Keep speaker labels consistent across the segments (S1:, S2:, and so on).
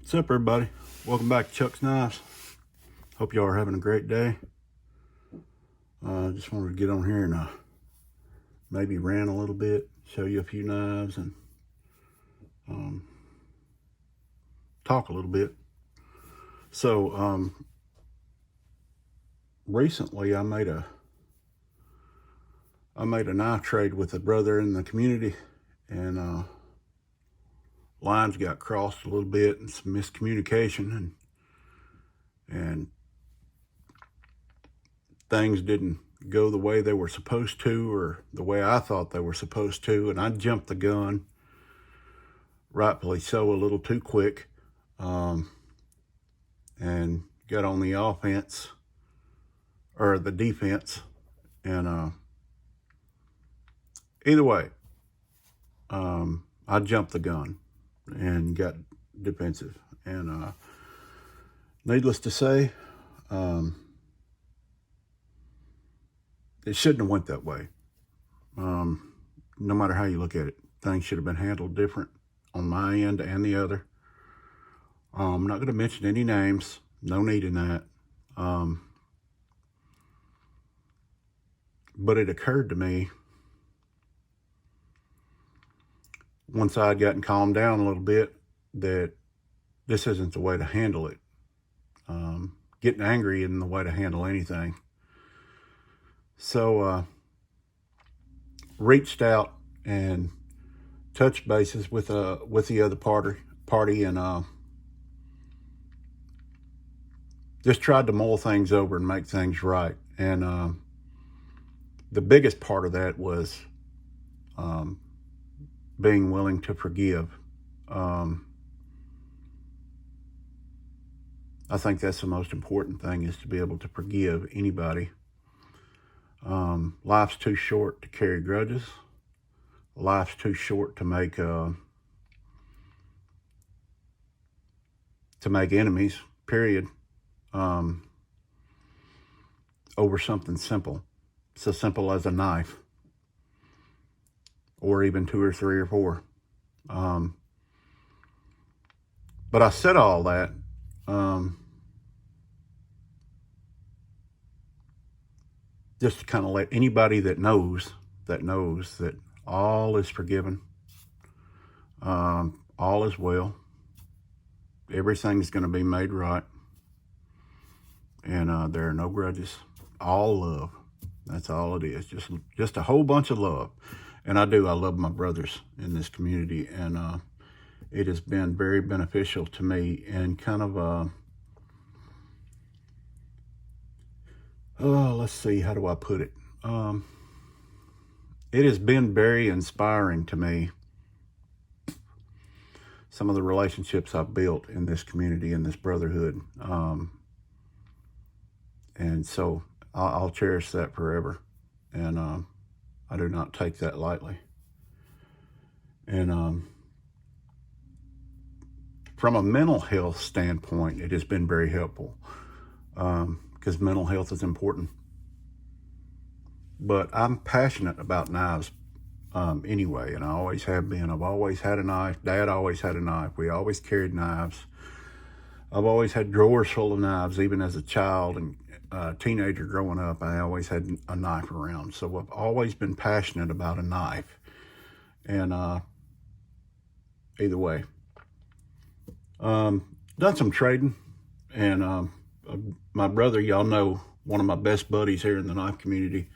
S1: What's up, everybody? Welcome back to Chuck's Knives. Hope y'all are having a great day. Just wanted to get on here and maybe rant a little bit, show you a few knives, and talk a little bit. So recently I made a knife trade with a brother in the community, and lines got crossed a little bit and some miscommunication, and things didn't go the way they were supposed to, or the way I thought they were supposed to, and I jumped the gun, rightfully so, a little too quick, and got on the offense, or the defense, and either way, I jumped the gun and got defensive, and needless to say, it shouldn't have went that way. No matter how you look at it, things should have been handled different on my end and the other. I'm not going to mention any names, no need in that. But it occurred to me, once I had gotten calmed down a little bit, that this isn't the way to handle it. Getting angry isn't the way to handle anything. So reached out and touched bases with the other party, and just tried to mull things over and make things right. And the biggest part of that was being willing to forgive. I think that's the most important thing, is to be able to forgive anybody. Life's too short to carry grudges. Life's too short to make enemies, period, over something simple. So simple as a knife, or even two or three or four. But I said all that just to kind of let anybody that knows that all is forgiven, all is well, everything's going to be made right, and there are no grudges, all love. That's all it is, just a whole bunch of love. And I love my brothers in this community, and it has been very beneficial to me, and kind of let's see, how do I put it? It has been very inspiring to me, some of the relationships I've built in this community, in this brotherhood. And so I'll cherish that forever. And I do not take that lightly. And from a mental health standpoint, it has been very helpful, because mental health is important. But I'm passionate about knives anyway, and I always have been. I've always had a knife. Dad always had a knife. We always carried knives. I've always had drawers full of knives, even as a child and teenager growing up. I always had a knife around. So I've always been passionate about a knife. And either way, done some trading, and my brother, y'all know, one of my best buddies here in the knife community,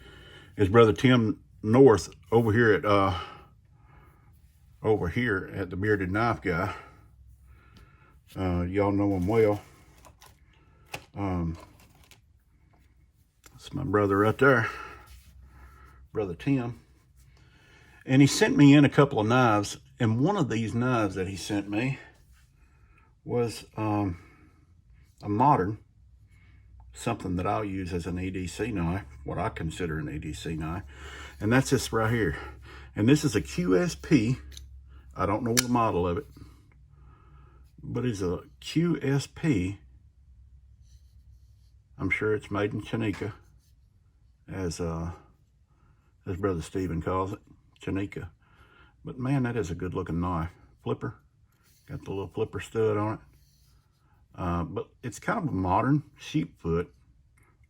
S1: is Brother Tim North over here at the Bearded Knife Guy. Y'all know him well. That's my brother right there, Brother Tim. And he sent me in a couple of knives, and one of these knives that he sent me was a modern, something that I'll use as an EDC knife, what I consider an EDC knife, and that's this right here. And this is a QSP. I don't know the model of it, but it's a QSP. I'm sure it's made in Chanika, as Brother Steven calls it, Chanika. But man, that is a good looking knife. Flipper, got the little flipper stud on it. but it's kind of a modern sheepfoot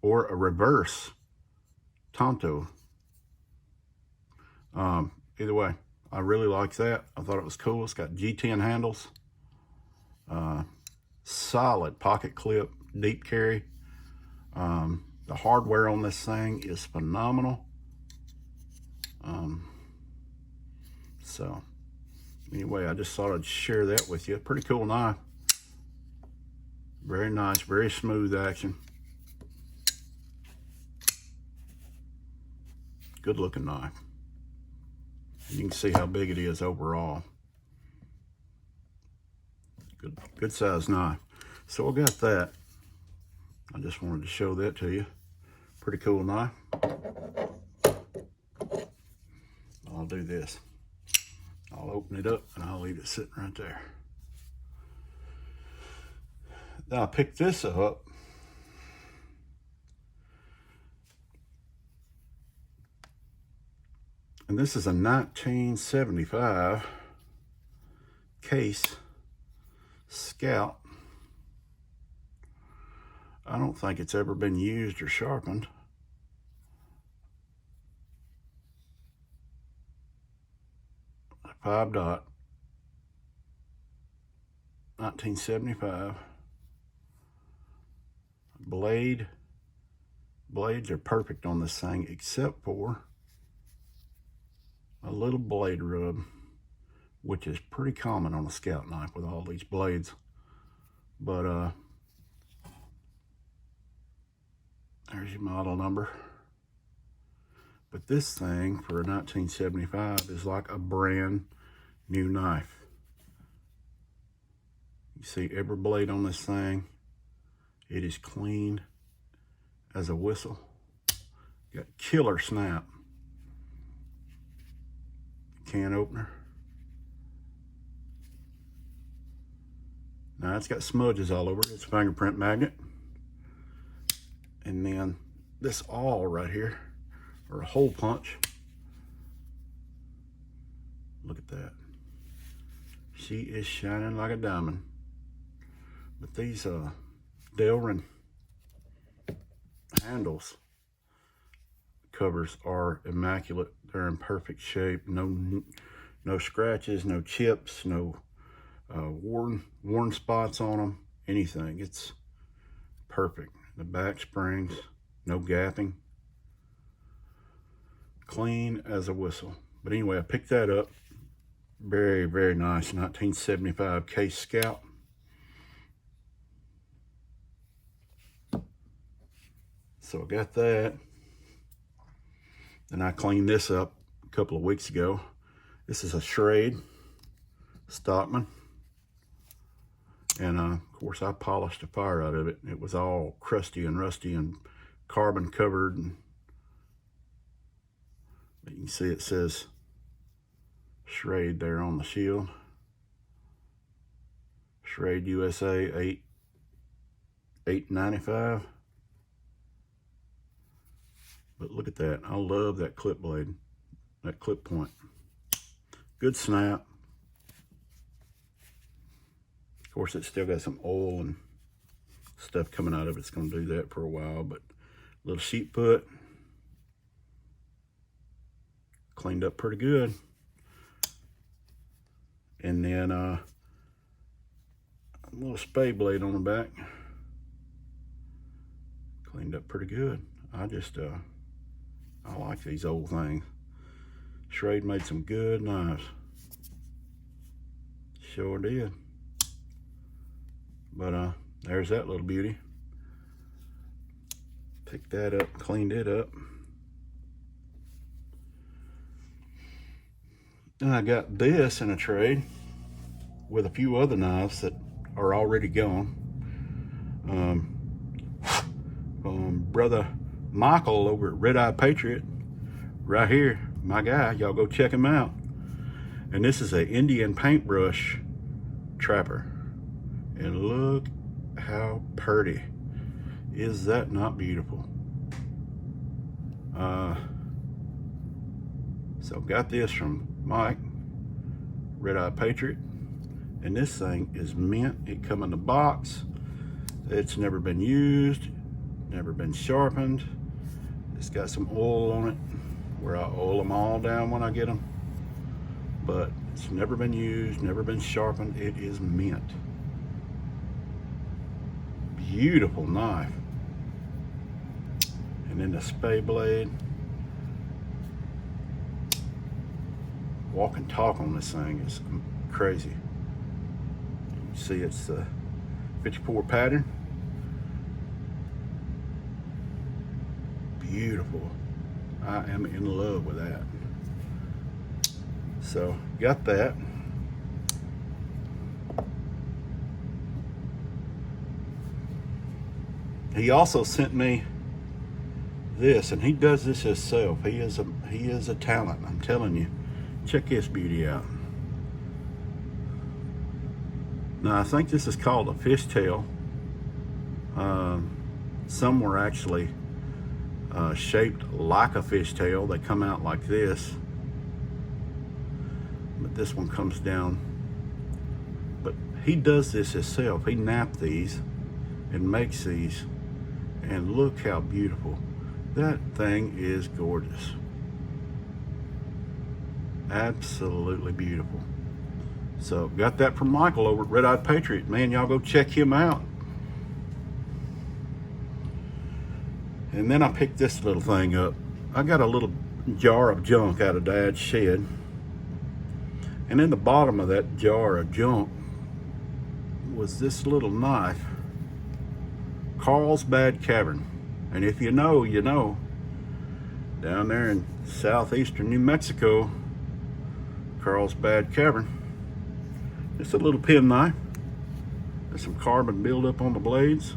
S1: or a reverse Tonto. Either way, I really like that. I thought it was cool. It's got G10 handles, solid pocket clip, deep carry. The hardware on this thing is phenomenal. So anyway, I just thought I'd share that with you. Pretty cool knife. Very nice, very smooth action. Good looking knife. You can see how big it is overall. Good size knife. So I got that. I just wanted to show that to you. Pretty cool knife. I'll do this. I'll open it up and I'll leave it sitting right there. Now I picked this up. And this is a 1975 case Scout. I don't think it's ever been used or sharpened. A 5-dot, 1975. Blades are perfect on this thing, except for a little blade rub, which is pretty common on a Scout knife with all these blades. But there's your model number. But this thing for a 1975 is like a brand new knife. You see every blade on this thing. It is clean as a whistle. Got killer snap. Can opener. Now it's got smudges all over it. It's a fingerprint magnet. And then this awl right here, or a hole punch. Look at that. She is shining like a diamond. But these Delrin handles covers are immaculate. They're in perfect shape. No scratches, no chips, no worn spots on them, anything. It's perfect. The back springs, no gapping. Clean as a whistle. But anyway, I picked that up. Very, very nice 1975 case Scout. So I got that. Then I cleaned this up a couple of weeks ago. This is a Schrade Stockman. And of course I polished the fire out of it. It was all crusty and rusty and carbon covered. But you can see it says Schrade there on the shield. Schrade USA 895. But look at that. I love that clip blade, that clip point. Good snap. Of course, it's still got some oil and stuff coming out of it. It's going to do that for a while, but little sheep foot. Cleaned up pretty good. And then a little spade blade on the back. Cleaned up pretty good. I like these old things. Schrade made some good knives. Sure did. But there's that little beauty. Picked that up, cleaned it up. And I got this in a trade with a few other knives that are already gone. Brother Michael over at Red Eye Patriot, right here, my guy, y'all go check him out. And this is an Indian paintbrush trapper. And look how pretty. Is that not beautiful? So got this from Mike, Red Eye Patriot. And this thing is mint. It come in the box. It's never been used, never been sharpened. It's got some oil on it where I oil them all down when I get them. But it's never been used, never been sharpened. It is mint. Beautiful knife. And then the spay blade. Walk and talk on this thing is crazy. You see it's the 54 pattern. Beautiful. I am in love with that. So got that. He also sent me this, and he does this himself. He is a talent, I'm telling you. Check this beauty out. Now I think this is called a fishtail. Some were actually shaped like a fishtail. They come out like this, but this one comes down. But he does this himself. He napped these and makes these, and look how beautiful. That thing is gorgeous. Absolutely beautiful. So got that from Michael over at Red Eyed Patriot. Man, y'all go check him out. And then I picked this little thing up. I got a little jar of junk out of Dad's shed. And in the bottom of that jar of junk was this little knife, Carlsbad Cavern. And if you know, you know. Down there in southeastern New Mexico, Carlsbad Cavern. It's a little pen knife. There's some carbon buildup on the blades.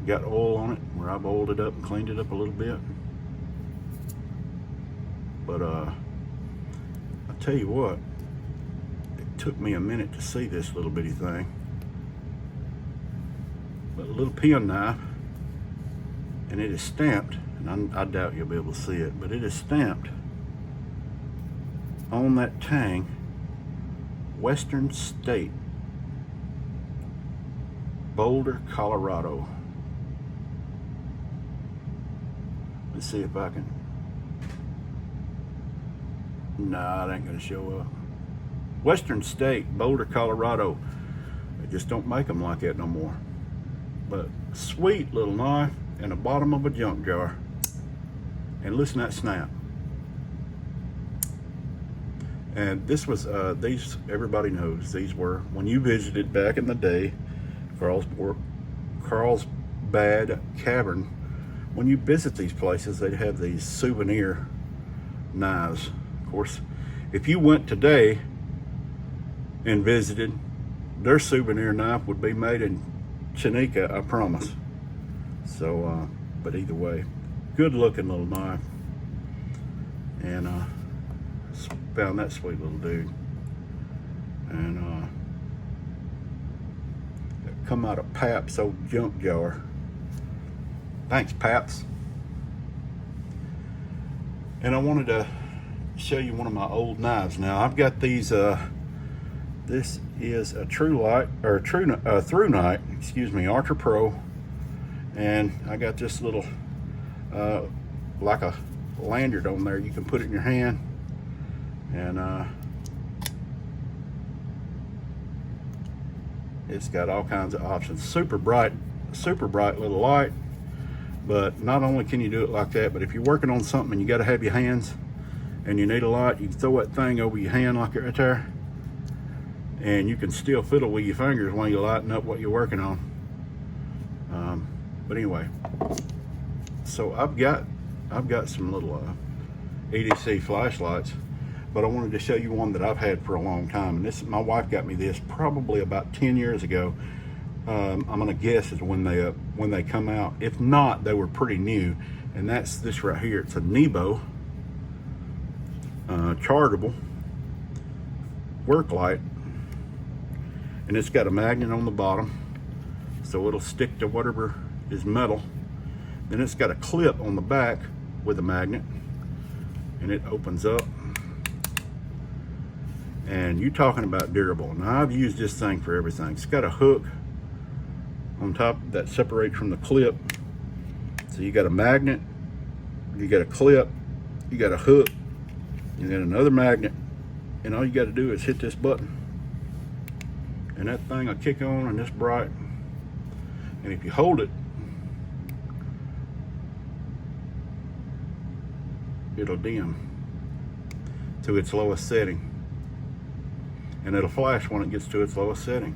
S1: Got oil on it where I've oiled it up and cleaned it up a little bit. But I'll tell you what, it took me a minute to see this little bitty thing. But a little pen knife, and it is stamped, and I doubt you'll be able to see it, but it is stamped on that tang, Western State, Boulder, Colorado. Let's see if I can. Nah, it ain't gonna show up. Western State, Boulder, Colorado. They just don't make them like that no more. But sweet little knife in the bottom of a junk jar. And listen to that snap. And this was, these, everybody knows, these were, when you visited back in the day, Carlsbad Cavern, when you visit these places, they'd have these souvenir knives. Of course, if you went today and visited, their souvenir knife would be made in Chineka, I promise. So, but either way, good looking little knife. And found that sweet little dude. And it come out of Pap's old junk jar. Thanks, Paps. And I wanted to show you one of my old knives. Now I've got these. This is a Through Night, excuse me, Archer Pro, and I got this little like a lanyard on there. You can put it in your hand, and it's got all kinds of options. Super bright little light. But not only can you do it like that, but if you're working on something and you got to have your hands and you need a light, you can throw that thing over your hand like it right there, and you can still fiddle with your fingers while you're lighting up what you're working on. But anyway, so I've got some little EDC flashlights, but I wanted to show you one that I've had for a long time. And this, my wife got me this probably about 10 years ago. I'm gonna guess is when they come out. If not, they were pretty new. And that's this right here. It's a Nebo chargeable work light, and it's got a magnet on the bottom, so it'll stick to whatever is metal. Then it's got a clip on the back with a magnet, and it opens up. And you talking about durable. Now, I've used this thing for everything. It's got a hook on top that separates from the clip. So you got a magnet, you got a clip, you got a hook, you got another magnet, and all you got to do is hit this button. And that thing will kick on and it's bright. And if you hold it, it'll dim to its lowest setting. And it'll flash when it gets to its lowest setting.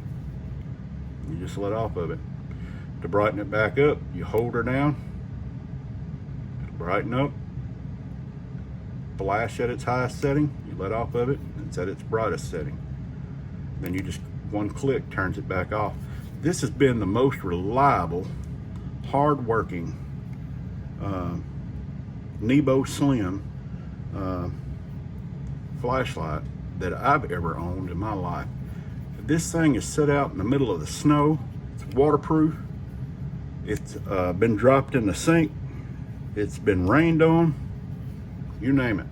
S1: You just let off of it. To brighten it back up, you hold her down, it'll brighten up, flash at its highest setting, you let off of it, it's at its brightest setting. Then you just, one click turns it back off. This has been the most reliable, hard-working Nebo Slim flashlight that I've ever owned in my life. This thing is set out in the middle of the snow. It's waterproof. It's been dropped in the sink. It's been rained on. You name it.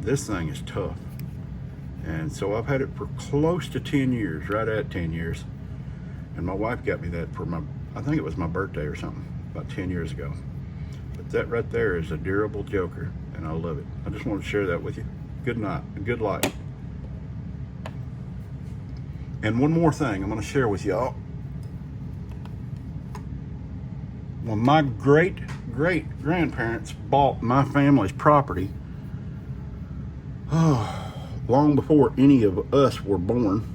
S1: This thing is tough. And so I've had it for close to 10 years, right at 10 years. And my wife got me that for I think it was my birthday or something, about 10 years ago. But that right there is a durable joker, and I love it. I just wanted to share that with you. Good night, good light. And one more thing I'm going to share with y'all. When my great-great-grandparents bought my family's property, long before any of us were born,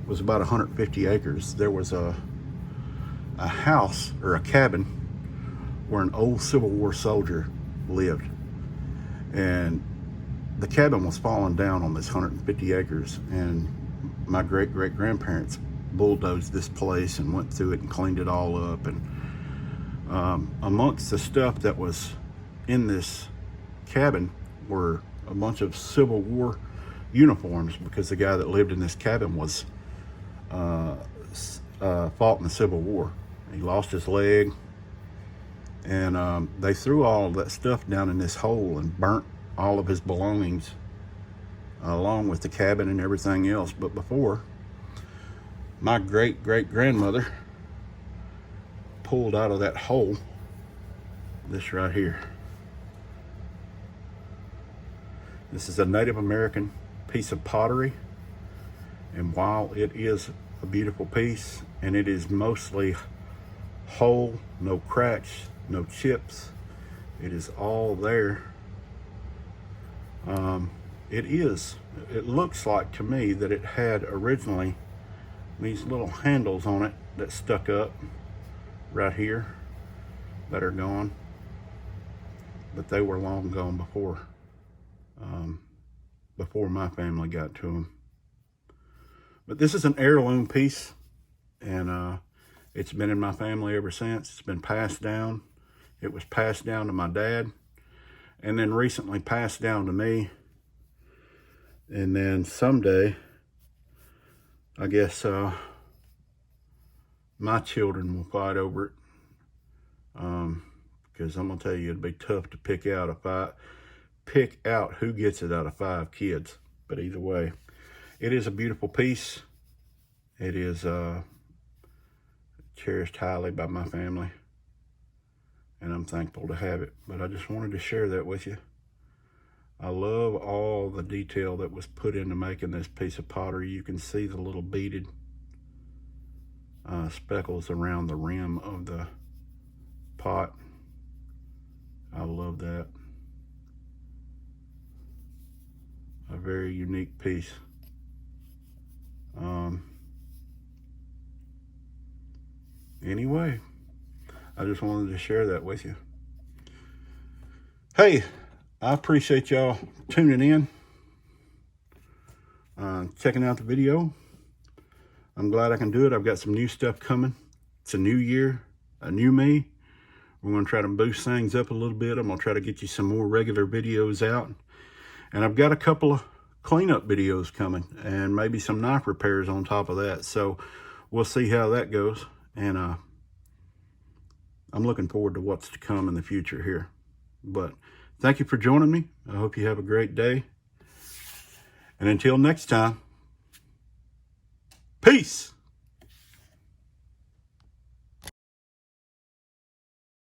S1: it was about 150 acres. There was a house or a cabin where an old Civil War soldier lived. And the cabin was falling down on this 150 acres, and my great-great-grandparents bulldozed this place and went through it and cleaned it all up. And amongst the stuff that was in this cabin were a bunch of Civil War uniforms, because the guy that lived in this cabin was fought in the Civil War. He lost his leg, and they threw all of that stuff down in this hole and burnt all of his belongings along with the cabin and everything else. But before, my great-great-grandmother pulled out of that hole this right here. This is a Native American piece of pottery, and while it is a beautiful piece, and it is mostly whole, no cracks, no chips, it is all there. It looks like to me that it had originally these little handles on it that stuck up right here that are gone, but they were long gone before my family got to them. But this is an heirloom piece, and it's been in my family ever since. It's been passed down. It was passed down to my dad, and then recently passed down to me. And then someday, I guess my children will fight over it, because I'm gonna tell you, it'd be tough to pick out who gets it out of 5 kids. But either way, it is a beautiful piece. It is cherished highly by my family, and I'm thankful to have it. But I just wanted to share that with you. I love all the detail that was put into making this piece of pottery. You can see the little beaded speckles around the rim of the pot. I love that. A very unique piece. Anyway, I just wanted to share that with you. Hey, I appreciate y'all tuning in, checking out the video. I'm glad I can do it. I've got some new stuff coming. It's a new year, a new me. We're going to try to boost things up a little bit. I'm going to try to get you some more regular videos out. And I've got a couple of cleanup videos coming, and maybe some knife repairs on top of that. So we'll see how that goes. And I'm looking forward to what's to come in the future here. But thank you for joining me. I hope you have a great day. And until next time, peace.